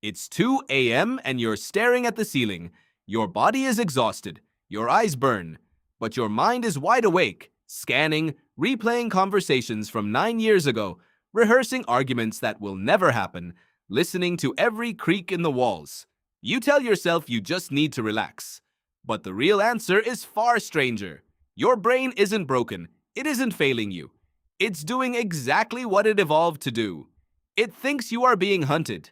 It's 2 a.m. and you're staring at the ceiling. Your body is exhausted, your eyes burn, but your mind is wide awake, scanning, replaying conversations from 9 years ago, rehearsing arguments that will never happen, listening to every creak in the walls. You tell yourself you just need to relax. But the real answer is far stranger. Your brain isn't broken. It isn't failing you. It's doing exactly what it evolved to do. It thinks you are being hunted.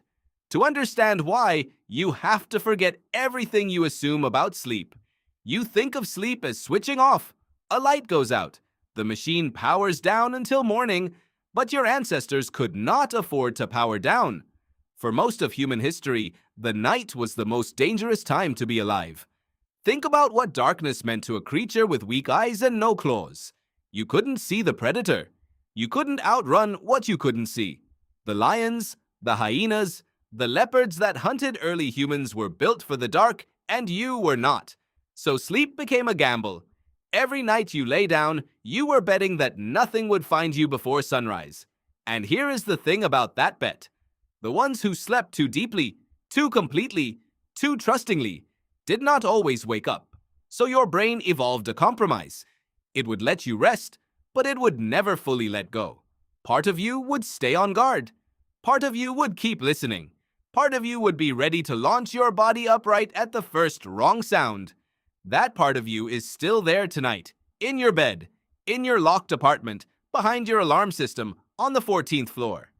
To understand why, you have to forget everything you assume about sleep. You think of sleep as switching off. A light goes out. The machine powers down until morning, but your ancestors could not afford to power down. For most of human history, the night was the most dangerous time to be alive. Think about what darkness meant to a creature with weak eyes and no claws. You couldn't see the predator. You couldn't outrun what you couldn't see. The lions, the hyenas, the leopards that hunted early humans were built for the dark, and you were not. So sleep became a gamble. Every night you lay down, you were betting that nothing would find you before sunrise. And here is the thing about that bet. The ones who slept too deeply, too completely, too trustingly, did not always wake up. So your brain evolved a compromise. It would let you rest, but it would never fully let go. Part of you would stay on guard. Part of you would keep listening. Part of you would be ready to launch your body upright at the first wrong sound. That part of you is still there tonight, in your bed, in your locked apartment, behind your alarm system, on the 14th floor.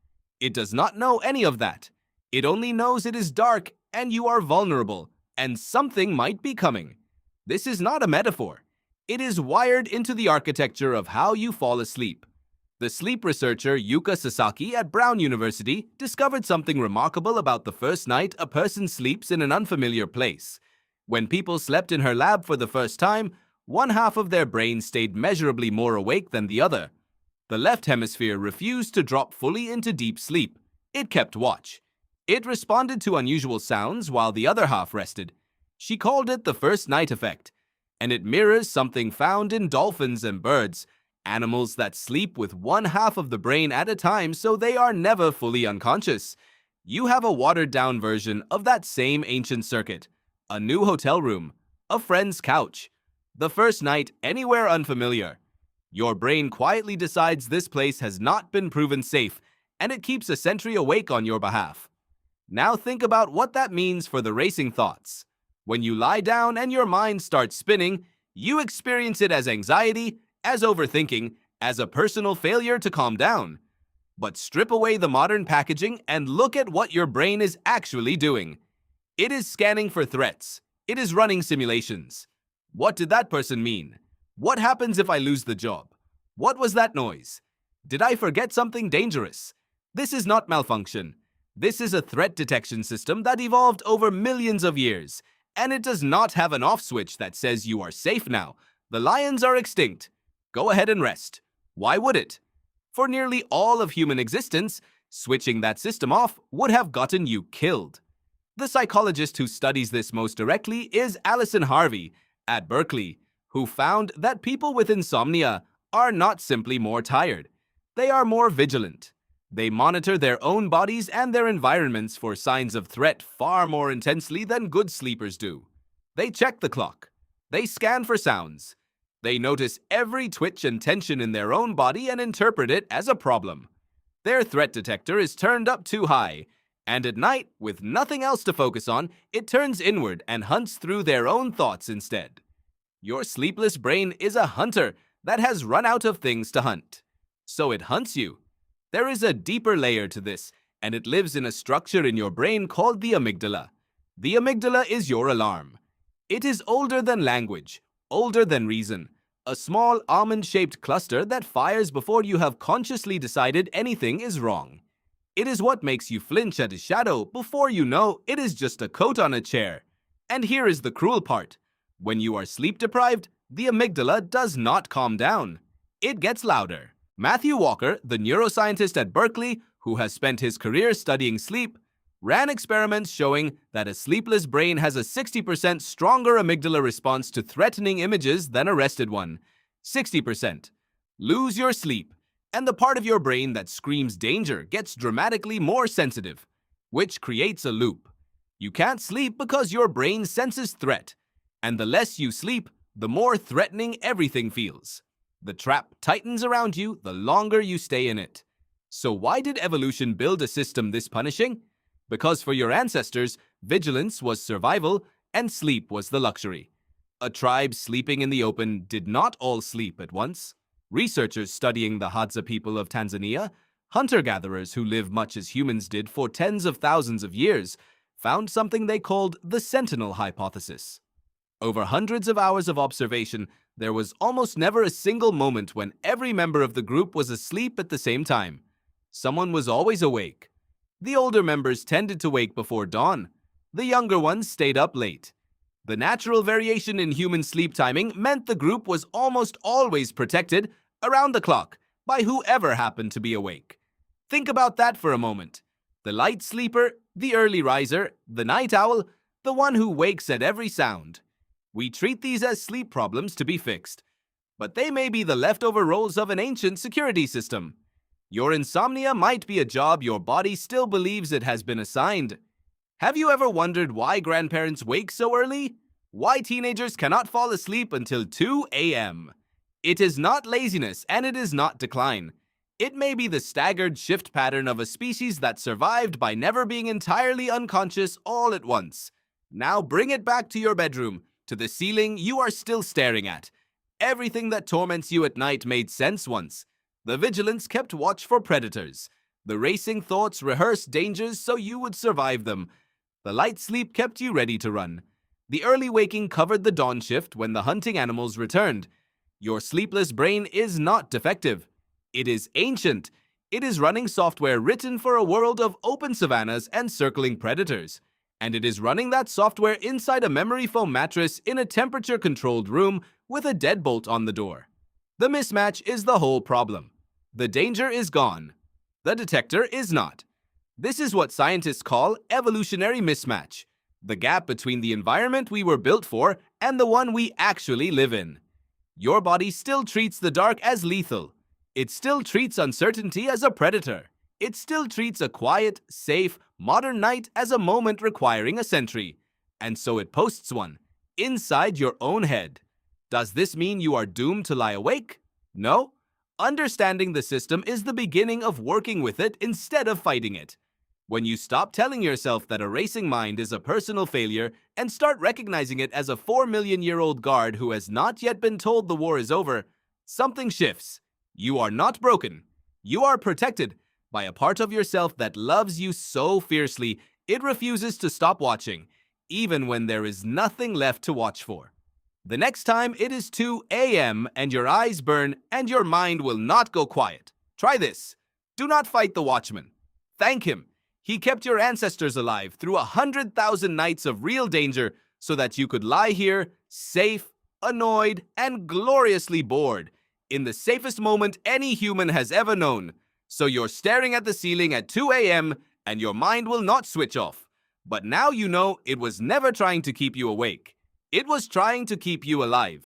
It does not know any of that. It only knows it is dark and you are vulnerable, and something might be coming. This is not a metaphor. It is wired into the architecture of how you fall asleep. The sleep researcher Yuka Sasaki at Brown University discovered something remarkable about the first night a person sleeps in an unfamiliar place. When people slept in her lab for the first time, one half of their brain stayed measurably more awake than the other. The left hemisphere refused to drop fully into deep sleep. It kept watch. It responded to unusual sounds while the other half rested. She called it the first night effect, and it mirrors something found in dolphins and birds, animals that sleep with one half of the brain at a time so they are never fully unconscious. You have a watered-down version of that same ancient circuit. A new hotel room, a friend's couch, the first night anywhere unfamiliar. Your brain quietly decides this place has not been proven safe, and it keeps a sentry awake on your behalf. Now think about what that means for the racing thoughts. When you lie down and your mind starts spinning, you experience it as anxiety, as overthinking, as a personal failure to calm down. But strip away the modern packaging and look at what your brain is actually doing. It is scanning for threats. It is running simulations. What did that person mean? What happens if I lose the job? What was that noise? Did I forget something dangerous? This is not malfunction. This is a threat detection system that evolved over millions of years, and it does not have an off switch that says you are safe now. The lions are extinct. Go ahead and rest. Why would it? For nearly all of human existence, switching that system off would have gotten you killed. The psychologist who studies this most directly is Allison Harvey at Berkeley, who found that people with insomnia are not simply more tired. They are more vigilant. They monitor their own bodies and their environments for signs of threat far more intensely than good sleepers do. They check the clock. They scan for sounds. They notice every twitch and tension in their own body and interpret it as a problem. Their threat detector is turned up too high, and at night, with nothing else to focus on, it turns inward and hunts through their own thoughts instead. Your sleepless brain is a hunter that has run out of things to hunt. So it hunts you. There is a deeper layer to this, and it lives in a structure in your brain called the amygdala. The amygdala is your alarm. It is older than language, older than reason, a small almond-shaped cluster that fires before you have consciously decided anything is wrong. It is what makes you flinch at a shadow before you know it is just a coat on a chair. And here is the cruel part. When you are sleep-deprived, the amygdala does not calm down. It gets louder. Matthew Walker, the neuroscientist at Berkeley, who has spent his career studying sleep, ran experiments showing that a sleepless brain has a 60% stronger amygdala response to threatening images than a rested one. 60%. Lose your sleep, and the part of your brain that screams danger gets dramatically more sensitive. which creates a loop. You can't sleep because your brain senses threat, and the less you sleep, the more threatening everything feels. The trap tightens around you the longer you stay in it. So why did evolution build a system this punishing? Because for your ancestors, vigilance was survival and sleep was the luxury. A tribe sleeping in the open did not all sleep at once. Researchers studying the Hadza people of Tanzania, hunter-gatherers who live much as humans did for tens of thousands of years, found something they called the sentinel hypothesis. Over hundreds of hours of observation, there was almost never a single moment when every member of the group was asleep at the same time. Someone was always awake. The older members tended to wake before dawn. The younger ones stayed up late. The natural variation in human sleep timing meant the group was almost always protected, around the clock, by whoever happened to be awake. Think about that for a moment. The light sleeper, the early riser, the night owl, the one who wakes at every sound. We treat these as sleep problems to be fixed, but they may be the leftover roles of an ancient security system. Your insomnia might be a job your body still believes it has been assigned. Have you ever wondered why grandparents wake so early? Why teenagers cannot fall asleep until 2 a.m.? It is not laziness and it is not decline. It may be the staggered shift pattern of a species that survived by never being entirely unconscious all at once. Now bring it back to your bedroom, to the ceiling you are still staring at. Everything that torments you at night made sense once. The vigilance kept watch for predators. The racing thoughts rehearsed dangers so you would survive them. The light sleep kept you ready to run. The early waking covered the dawn shift when the hunting animals returned. Your sleepless brain is not defective. It is ancient. It is running software written for a world of open savannas and circling predators. And it is running that software inside a memory foam mattress in a temperature-controlled room with a deadbolt on the door. The mismatch is the whole problem. The danger is gone. The detector is not. This is what scientists call evolutionary mismatch, the gap between the environment we were built for and the one we actually live in. Your body still treats the dark as lethal. It still treats uncertainty as a predator. It still treats a quiet, safe, modern night as a moment requiring a sentry. And so it posts one, inside your own head. Does this mean you are doomed to lie awake? No. Understanding the system is the beginning of working with it instead of fighting it. When you stop telling yourself that a racing mind is a personal failure and start recognizing it as a 4 million-year-old guard who has not yet been told the war is over, something shifts. You are not broken. You are protected by a part of yourself that loves you so fiercely it refuses to stop watching, even when there is nothing left to watch for. The next time it is 2 a.m. and your eyes burn and your mind will not go quiet. Try this. Do not fight the watchman. Thank him. He kept your ancestors alive through 100,000 nights of real danger so that you could lie here, safe, annoyed, and gloriously bored, in the safest moment any human has ever known. So you're staring at the ceiling at 2 a.m. and your mind will not switch off. But now you know it was never trying to keep you awake. It was trying to keep you alive.